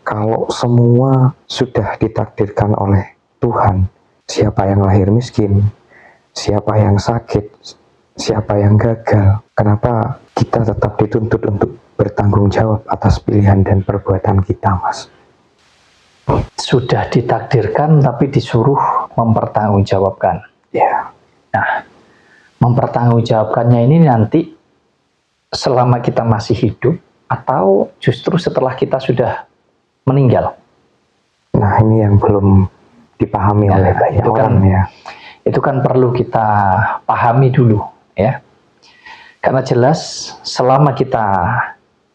Kalau semua sudah ditakdirkan oleh Tuhan, siapa yang lahir miskin, siapa yang sakit, siapa yang gagal, kenapa kita tetap dituntut untuk bertanggung jawab atas pilihan dan perbuatan kita, Mas? Sudah ditakdirkan tapi disuruh mempertanggungjawabkan. Ya. Nah, mempertanggungjawabkannya ini nanti selama kita masih hidup atau justru setelah kita sudah meninggal. Nah, ini yang belum dipahami oleh banyak orang ya. Itu kan perlu kita pahami dulu ya. Karena jelas selama kita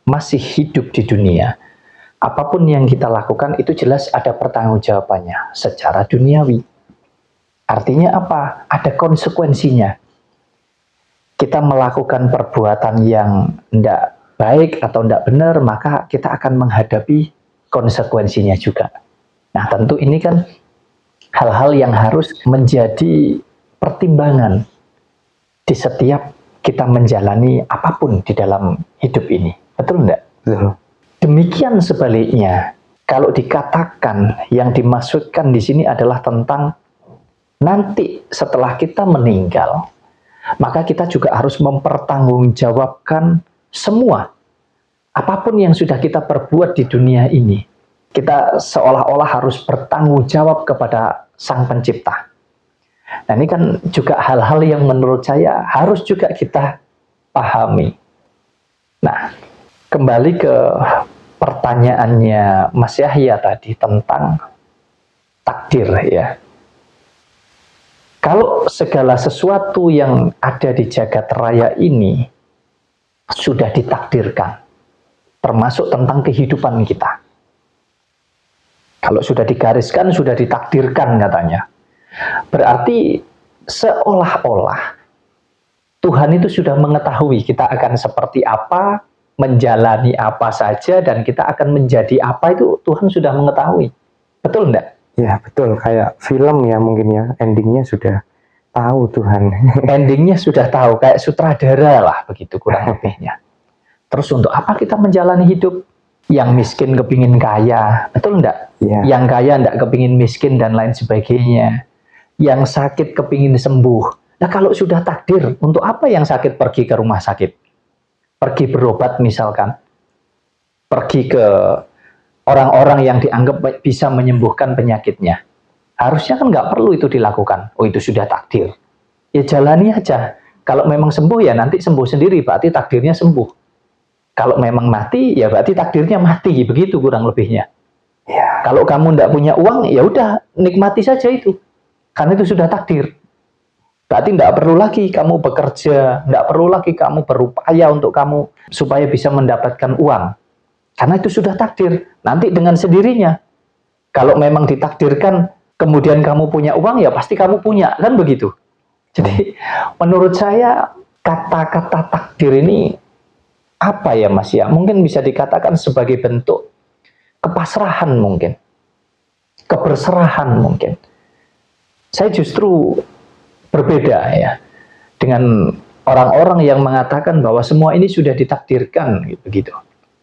masih hidup di dunia, apapun yang kita lakukan itu jelas ada pertanggungjawabannya secara duniawi. Artinya apa? Ada konsekuensinya. Kita melakukan perbuatan yang tidak baik atau tidak benar, maka kita akan menghadapi konsekuensinya juga. Nah, tentu ini kan hal-hal yang harus menjadi pertimbangan di setiap kita menjalani apapun di dalam hidup ini. Betul enggak? Betul. Demikian sebaliknya, kalau dikatakan yang dimaksudkan di sini adalah tentang nanti setelah kita meninggal, maka kita juga harus mempertanggungjawabkan semua apapun yang sudah kita perbuat di dunia ini. Kita seolah-olah harus bertanggung jawab kepada Sang Pencipta. Nah, ini kan juga hal-hal yang menurut saya harus juga kita pahami. Nah, kembali ke pertanyaannya Mas Yahya tadi tentang takdir ya. Kalau segala sesuatu yang ada di jagat raya ini sudah ditakdirkan, termasuk tentang kehidupan kita. Kalau sudah digariskan, sudah ditakdirkan katanya. Berarti seolah-olah Tuhan itu sudah mengetahui kita akan seperti apa, menjalani apa saja, dan kita akan menjadi apa itu Tuhan sudah mengetahui. Betul enggak? Ya, betul. Kayak film ya mungkin ya, endingnya sudah tahu Tuhan. Endingnya sudah tahu, kayak sutradara lah begitu kurang lebihnya. Terus untuk apa kita menjalani hidup? Yang miskin kepingin kaya, betul enggak? Ya. Yang kaya enggak kepingin miskin dan lain sebagainya. Yang sakit kepingin sembuh. Nah, kalau sudah takdir, untuk apa yang sakit pergi ke rumah sakit? Pergi berobat misalkan. Pergi ke orang-orang yang dianggap bisa menyembuhkan penyakitnya. Harusnya kan nggak perlu itu dilakukan. Oh, itu sudah takdir. Ya jalani aja. Kalau memang sembuh ya nanti sembuh sendiri, berarti takdirnya sembuh. Kalau memang mati, ya berarti takdirnya mati, begitu kurang lebihnya. Ya. Kalau kamu tidak punya uang, ya udah nikmati saja itu, karena itu sudah takdir. Berarti tidak perlu lagi kamu bekerja, tidak perlu lagi kamu berupaya untuk kamu supaya bisa mendapatkan uang, karena itu sudah takdir. Nanti dengan sendirinya, kalau memang ditakdirkan, kemudian kamu punya uang, ya pasti kamu punya, kan begitu. Jadi menurut saya kata-kata takdir ini apa ya Mas ya? Mungkin bisa dikatakan sebagai bentuk kepasrahan mungkin. Keberserahan mungkin. Saya justru berbeda ya dengan orang-orang yang mengatakan bahwa semua ini sudah ditakdirkan begitu.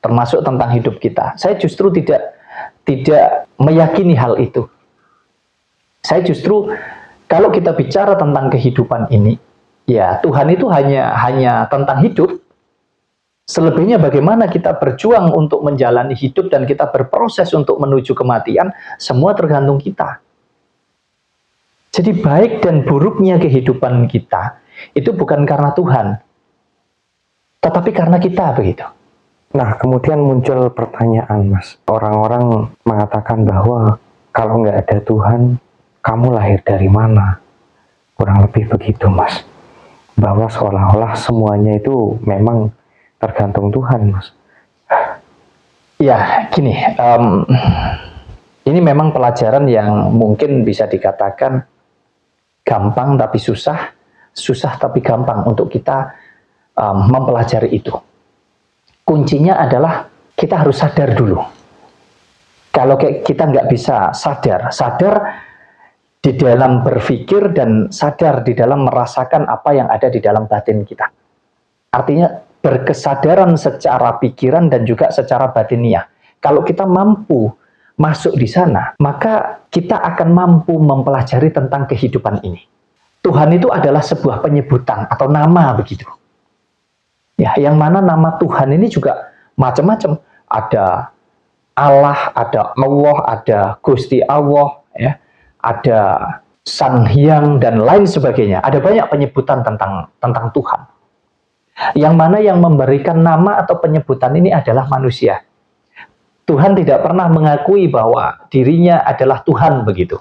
Termasuk tentang hidup kita. Saya justru tidak meyakini hal itu. Saya justru kalau kita bicara tentang kehidupan ini, ya Tuhan itu hanya tentang hidup. Selebihnya bagaimana kita berjuang untuk menjalani hidup dan kita berproses untuk menuju kematian, semua tergantung kita. Jadi baik dan buruknya kehidupan kita, itu bukan karena Tuhan, tetapi karena kita begitu. Nah, kemudian muncul pertanyaan, Mas. Orang-orang mengatakan bahwa kalau nggak ada Tuhan, kamu lahir dari mana? Kurang lebih begitu, Mas. Bahwa seolah-olah semuanya itu memang tergantung Tuhan, Mas. Ya, gini, ini memang pelajaran yang mungkin bisa dikatakan gampang tapi susah, susah tapi gampang untuk kita mempelajari itu. Kuncinya adalah kita harus sadar dulu. Kalau kita nggak bisa sadar di dalam berpikir dan sadar di dalam merasakan apa yang ada di dalam batin kita. Artinya berkesadaran secara pikiran dan juga secara batiniah. Kalau kita mampu masuk di sana, maka kita akan mampu mempelajari tentang kehidupan ini. Tuhan itu adalah sebuah penyebutan atau nama begitu. Ya, yang mana nama Tuhan ini juga macam-macam. Ada Allah, ada Gusti Allah, ya, ada Sang Hyang dan lain sebagainya. Ada banyak penyebutan tentang Tuhan. Yang mana yang memberikan nama atau penyebutan ini adalah manusia. Tuhan tidak pernah mengakui bahwa dirinya adalah Tuhan begitu.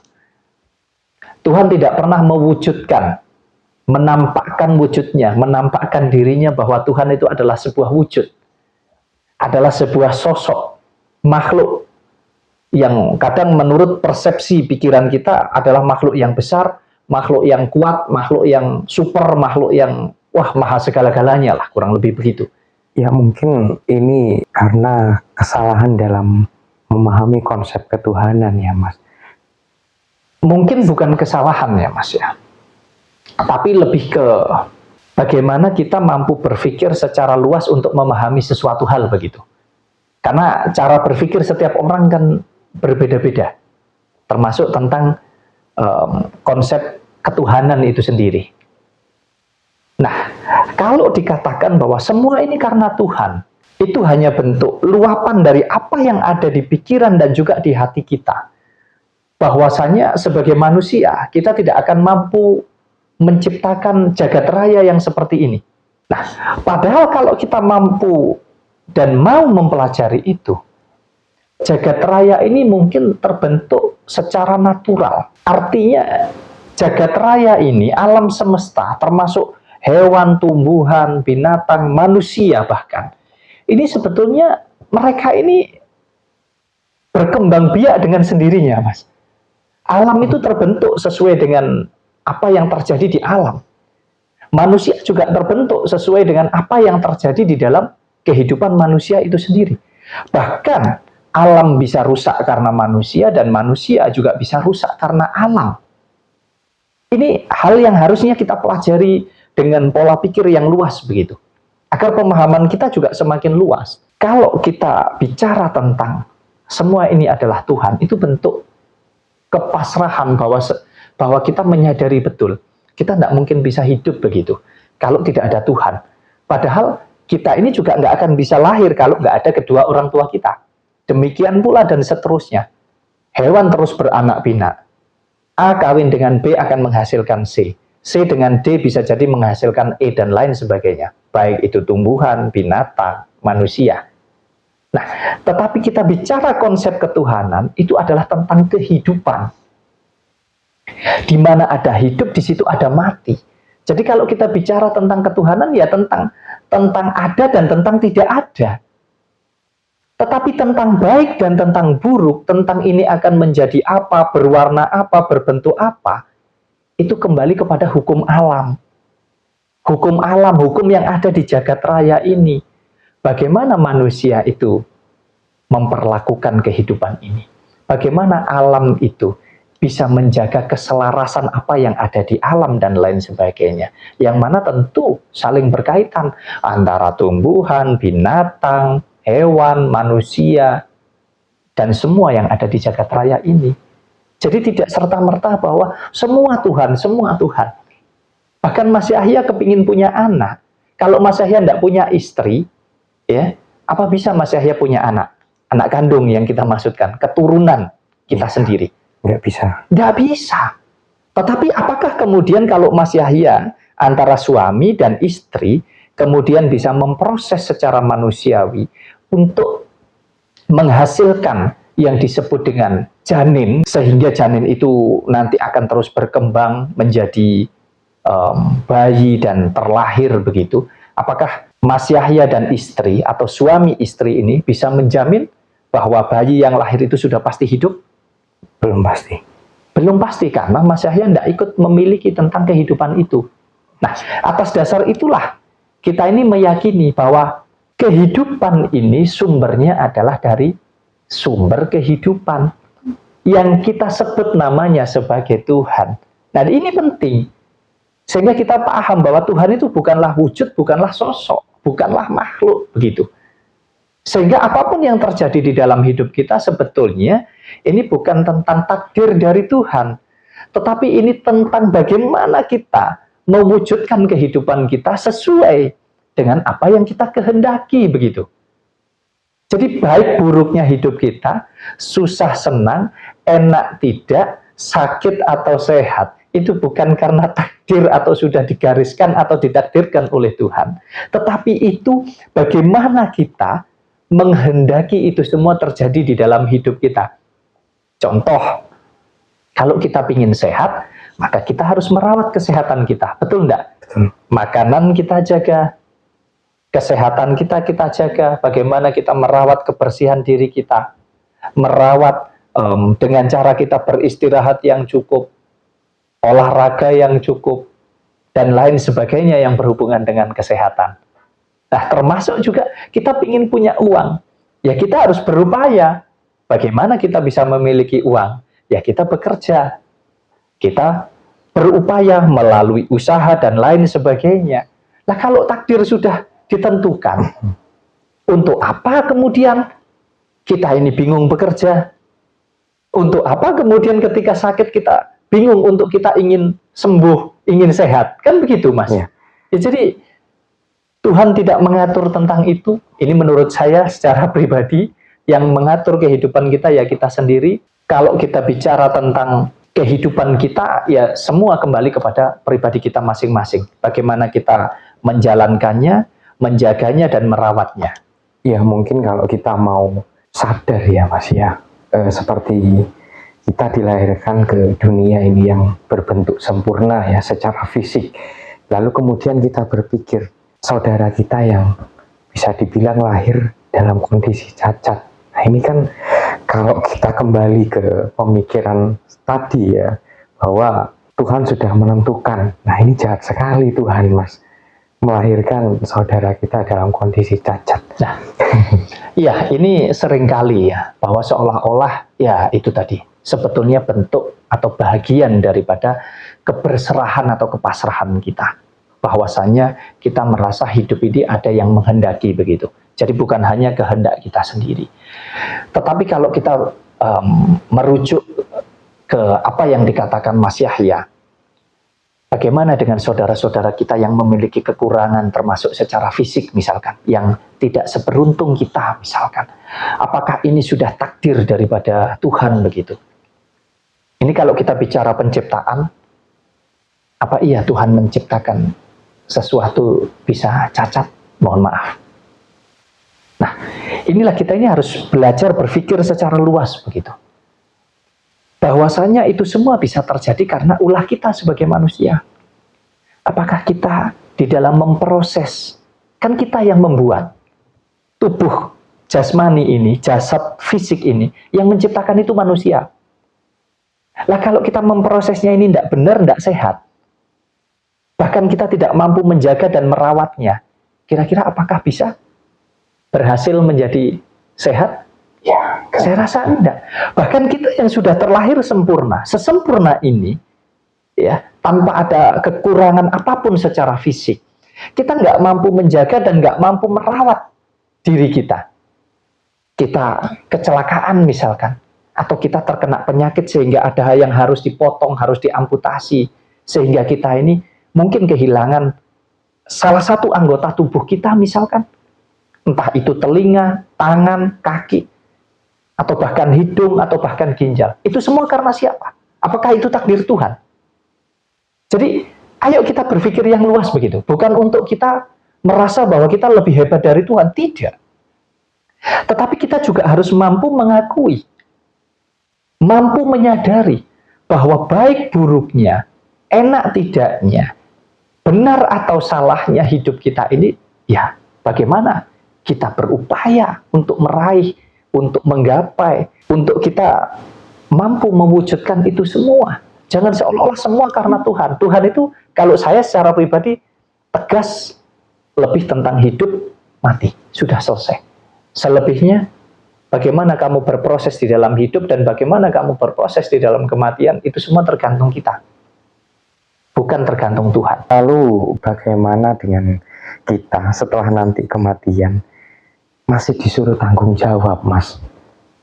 Tuhan tidak pernah mewujudkan, menampakkan wujudnya, menampakkan dirinya bahwa Tuhan itu adalah sebuah wujud. Adalah sebuah sosok makhluk yang kadang menurut persepsi pikiran kita adalah makhluk yang besar, makhluk yang kuat, makhluk yang super, makhluk yang wah maha segala-galanya lah, kurang lebih begitu. Ya mungkin ini karena kesalahan dalam memahami konsep ketuhanan ya Mas. Mungkin bukan kesalahan ya Mas ya, tapi lebih ke bagaimana kita mampu berpikir secara luas untuk memahami sesuatu hal begitu. Karena cara berpikir setiap orang kan berbeda-beda, termasuk tentang konsep ketuhanan itu sendiri. Nah, kalau dikatakan bahwa semua ini karena Tuhan, itu hanya bentuk luapan dari apa yang ada di pikiran dan juga di hati kita. Bahwasanya sebagai manusia, kita tidak akan mampu menciptakan jagat raya yang seperti ini. Nah, padahal kalau kita mampu dan mau mempelajari itu, jagat raya ini mungkin terbentuk secara natural. Artinya, jagat raya ini, alam semesta, termasuk hewan, tumbuhan, binatang, manusia bahkan. Ini sebetulnya mereka ini berkembang biak dengan sendirinya, Mas. Alam itu terbentuk sesuai dengan apa yang terjadi di alam. Manusia juga terbentuk sesuai dengan apa yang terjadi di dalam kehidupan manusia itu sendiri. Bahkan alam bisa rusak karena manusia dan manusia juga bisa rusak karena alam. Ini hal yang harusnya kita pelajari dengan pola pikir yang luas begitu. Agar pemahaman kita juga semakin luas. Kalau kita bicara tentang semua ini adalah Tuhan, itu bentuk kepasrahan bahwa kita menyadari betul kita tidak mungkin bisa hidup begitu kalau tidak ada Tuhan. Padahal kita ini juga nggak akan bisa lahir kalau nggak ada kedua orang tua kita. Demikian pula dan seterusnya. Hewan terus beranak pinak. A kawin dengan B akan menghasilkan C. C dengan D bisa jadi menghasilkan E dan lain sebagainya. Baik itu tumbuhan, binatang, manusia. Nah, tetapi kita bicara konsep ketuhanan, itu adalah tentang kehidupan. Di mana ada hidup, di situ ada mati. Jadi kalau kita bicara tentang ketuhanan, ya tentang ada dan tentang tidak ada. Tetapi tentang baik dan tentang buruk, tentang ini akan menjadi apa, berwarna apa, berbentuk apa, itu kembali kepada hukum alam. Hukum alam, hukum yang ada di jagat raya ini. Bagaimana manusia itu memperlakukan kehidupan ini? Bagaimana alam itu bisa menjaga keselarasan apa yang ada di alam dan lain sebagainya. Yang mana tentu saling berkaitan antara tumbuhan, binatang, hewan, manusia, dan semua yang ada di jagat raya ini. Jadi tidak serta-merta bahwa semua Tuhan, semua Tuhan. Bahkan Mas Yahya kepingin punya anak. Kalau Mas Yahya tidak punya istri, ya, apa bisa Mas Yahya punya anak? Anak kandung yang kita maksudkan, keturunan kita sendiri. Nggak bisa. Nggak bisa. Tetapi apakah kemudian kalau Mas Yahya antara suami dan istri kemudian bisa memproses secara manusiawi untuk menghasilkan yang disebut dengan janin, sehingga janin itu nanti akan terus berkembang menjadi bayi dan terlahir begitu. Apakah Mas Yahya dan istri atau suami istri ini bisa menjamin bahwa bayi yang lahir itu sudah pasti hidup? Belum pasti. Belum pasti, karena Mas Yahya tidak ikut memiliki tentang kehidupan itu. Nah, atas dasar itulah kita ini meyakini bahwa kehidupan ini sumbernya adalah dari sumber kehidupan yang kita sebut namanya sebagai Tuhan. Nah, ini penting. Sehingga kita paham bahwa Tuhan itu bukanlah wujud, bukanlah sosok, bukanlah makhluk, begitu. Sehingga apapun yang terjadi di dalam hidup kita sebetulnya ini bukan tentang takdir dari Tuhan, tetapi ini tentang bagaimana kita mewujudkan kehidupan kita sesuai dengan apa yang kita kehendaki, begitu. Jadi baik buruknya hidup kita, susah senang, enak tidak, sakit atau sehat, itu bukan karena takdir atau sudah digariskan atau ditakdirkan oleh Tuhan, tetapi itu bagaimana kita menghendaki itu semua terjadi di dalam hidup kita. Contoh, kalau kita ingin sehat, maka kita harus merawat kesehatan kita, betul enggak? Makanan kita jaga, kesehatan kita jaga, bagaimana kita merawat kebersihan diri kita, merawat dengan cara kita beristirahat yang cukup, olahraga yang cukup, dan lain sebagainya yang berhubungan dengan kesehatan. Nah, termasuk juga kita ingin punya uang, ya kita harus berupaya. Bagaimana kita bisa memiliki uang? Ya kita bekerja, kita berupaya melalui usaha dan lain sebagainya. Nah, kalau takdir sudah ditentukan, untuk apa kemudian kita ini bingung bekerja? Untuk apa kemudian ketika sakit kita bingung untuk kita ingin sembuh, ingin sehat? Kan begitu, Mas? Ya, jadi Tuhan tidak mengatur tentang itu. Ini menurut saya secara pribadi, yang mengatur kehidupan kita ya kita sendiri. Kalau kita bicara tentang kehidupan kita, ya semua kembali kepada pribadi kita masing-masing. Bagaimana kita menjalankannya, menjaganya, dan merawatnya. Ya mungkin kalau kita mau sadar ya Mas ya, seperti kita dilahirkan ke dunia ini yang berbentuk sempurna ya secara fisik. Lalu kemudian kita berpikir, saudara kita yang bisa dibilang lahir dalam kondisi cacat. Nah ini kan kalau kita kembali ke pemikiran tadi ya, bahwa Tuhan sudah menentukan. Nah ini jahat sekali Tuhan Mas, melahirkan saudara kita dalam kondisi cacat. Nah, ya ini seringkali ya, bahwa seolah-olah ya itu tadi, sebetulnya bentuk atau bagian daripada keberserahan atau kepasrahan kita. Bahwasanya kita merasa hidup ini ada yang menghendaki begitu. Jadi bukan hanya kehendak kita sendiri. Tetapi kalau kita merujuk ke apa yang dikatakan Mas Yahya, bagaimana dengan saudara-saudara kita yang memiliki kekurangan termasuk secara fisik misalkan, yang tidak seberuntung kita misalkan. Apakah ini sudah takdir daripada Tuhan begitu? Ini kalau kita bicara penciptaan, apa iya Tuhan menciptakan sesuatu bisa cacat? Mohon maaf. Nah, inilah kita ini harus belajar berpikir secara luas begitu. Bahwasanya itu semua bisa terjadi karena ulah kita sebagai manusia. Apakah kita di dalam memproses? Kan kita yang membuat tubuh jasmani ini, jasad fisik ini, yang menciptakan itu manusia. Lah kalau kita memprosesnya ini tidak benar, tidak sehat, bahkan kita tidak mampu menjaga dan merawatnya, kira-kira apakah bisa berhasil menjadi sehat? Ya, saya rasa tidak. Bahkan kita yang sudah terlahir sempurna, sesempurna ini, ya, tanpa ada kekurangan apapun secara fisik, kita nggak mampu menjaga dan nggak mampu merawat diri kita. Kita kecelakaan misalkan, atau kita terkena penyakit sehingga ada yang harus dipotong, harus diamputasi, sehingga kita ini mungkin kehilangan salah satu anggota tubuh kita misalkan, entah itu telinga, tangan, kaki, atau bahkan hidung, atau bahkan ginjal. Itu semua karena siapa? Apakah itu takdir Tuhan? Jadi, ayo kita berpikir yang luas begitu. Bukan untuk kita merasa bahwa kita lebih hebat dari Tuhan. Tidak. Tetapi kita juga harus mampu mengakui, mampu menyadari bahwa baik buruknya, enak tidaknya, benar atau salahnya hidup kita ini, ya bagaimana kita berupaya untuk meraih, untuk menggapai, untuk kita mampu mewujudkan itu semua. Jangan seolah-olah semua karena Tuhan. Tuhan itu, kalau saya secara pribadi, tegas lebih tentang hidup, mati. Sudah selesai. Selebihnya, bagaimana kamu berproses di dalam hidup dan bagaimana kamu berproses di dalam kematian, itu semua tergantung kita. Bukan tergantung Tuhan. Lalu bagaimana dengan kita setelah nanti kematian? masih disuruh tanggung jawab, Mas.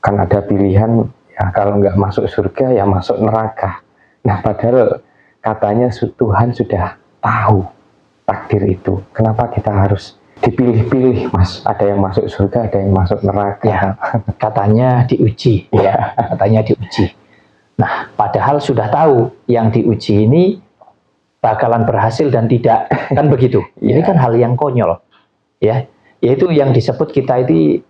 Kan ada pilihan, ya kalau nggak masuk surga, ya masuk neraka. Nah, padahal katanya Tuhan sudah tahu takdir itu. Kenapa kita harus dipilih-pilih, Mas? Ada yang masuk surga, ada yang masuk neraka. Ya, katanya diuji, ya, katanya diuji. Nah, padahal sudah tahu yang diuji ini bakalan berhasil dan tidak, kan begitu. Ini kan hal yang konyol, ya. Yaitu yang disebut kita itu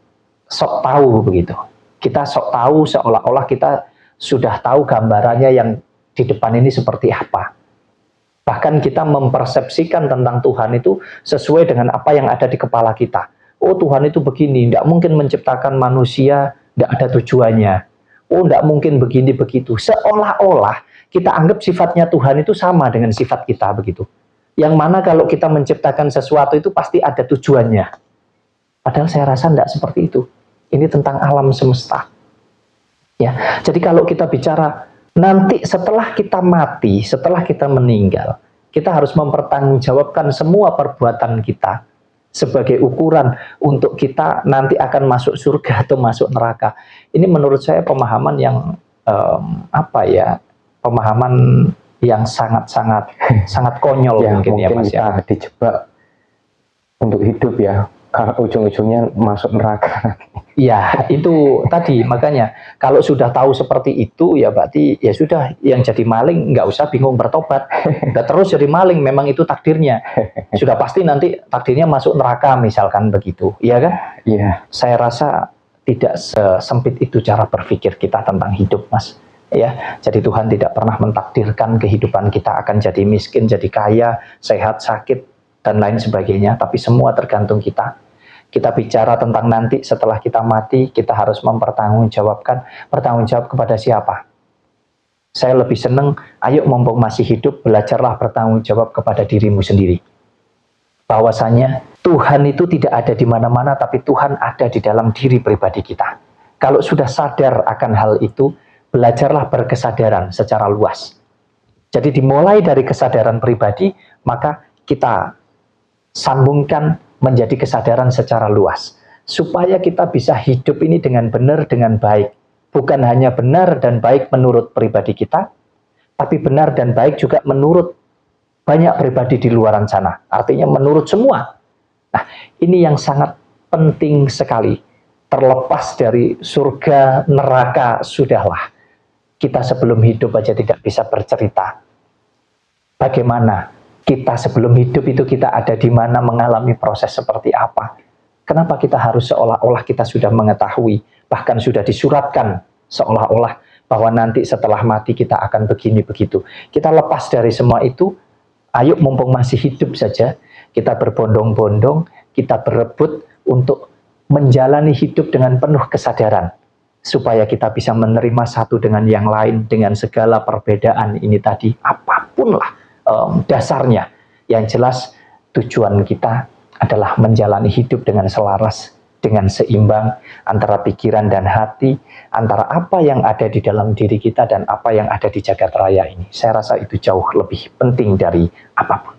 sok tahu begitu. Kita sok tahu seolah-olah kita sudah tahu gambarannya yang di depan ini seperti apa. Bahkan kita mempersepsikan tentang Tuhan itu sesuai dengan apa yang ada di kepala kita. Oh, Tuhan itu begini, tidak mungkin menciptakan manusia, tidak ada tujuannya. Oh, tidak mungkin begini begitu. Seolah-olah kita anggap sifatnya Tuhan itu sama dengan sifat kita begitu. Yang mana kalau kita menciptakan sesuatu itu pasti ada tujuannya. Padahal saya rasa tidak seperti itu. Ini tentang alam semesta. Ya, jadi kalau kita bicara nanti setelah kita mati, setelah kita meninggal, kita harus mempertanggungjawabkan semua perbuatan kita sebagai ukuran untuk kita nanti akan masuk surga atau masuk neraka. Ini menurut saya pemahaman yang pemahaman yang sangat konyol Ya, mungkin ya, Mas, kita dijebak untuk hidup ya. Kalau ujung-ujungnya masuk neraka. Ya, itu tadi makanya kalau sudah tahu seperti itu ya berarti ya sudah, yang jadi maling nggak usah bingung bertobat. Udah terus jadi maling, memang itu takdirnya. Sudah pasti nanti takdirnya masuk neraka misalkan begitu. Iya kan? Iya. Saya rasa tidak sesempit itu cara berpikir kita tentang hidup, Mas. Ya, jadi Tuhan tidak pernah mentakdirkan kehidupan kita akan jadi miskin, jadi kaya, sehat, sakit dan lain sebagainya, tapi semua tergantung kita. Kita bicara tentang nanti setelah kita mati, kita harus mempertanggungjawabkan. Bertanggung jawab kepada siapa? Saya lebih senang, ayo mumpung masih hidup, belajarlah bertanggung jawab kepada dirimu sendiri. Bahwasanya Tuhan itu tidak ada di mana-mana, tapi Tuhan ada di dalam diri pribadi kita. Kalau sudah sadar akan hal itu, belajarlah berkesadaran secara luas. Jadi dimulai dari kesadaran pribadi, maka kita sambungkan menjadi kesadaran secara luas, supaya kita bisa hidup ini dengan benar, dengan baik. Bukan hanya benar dan baik menurut pribadi kita, tapi benar dan baik juga menurut banyak pribadi di luaran sana. Artinya menurut semua. Nah, ini yang sangat penting sekali. Terlepas dari surga, neraka, sudahlah. Kita sebelum hidup aja tidak bisa bercerita. Bagaimana kita sebelum hidup itu kita ada di mana, mengalami proses seperti apa. Kenapa kita harus seolah-olah kita sudah mengetahui, bahkan sudah disuratkan seolah-olah bahwa nanti setelah mati kita akan begini begitu. Kita lepas dari semua itu, ayo mumpung masih hidup saja, kita berbondong-bondong, kita berebut untuk menjalani hidup dengan penuh kesadaran, supaya kita bisa menerima satu dengan yang lain, dengan segala perbedaan ini tadi, apapun lah dasarnya. Yang jelas tujuan kita adalah menjalani hidup dengan selaras, dengan seimbang antara pikiran dan hati, antara apa yang ada di dalam diri kita dan apa yang ada di jagat raya ini. Saya rasa itu jauh lebih penting dari apapun.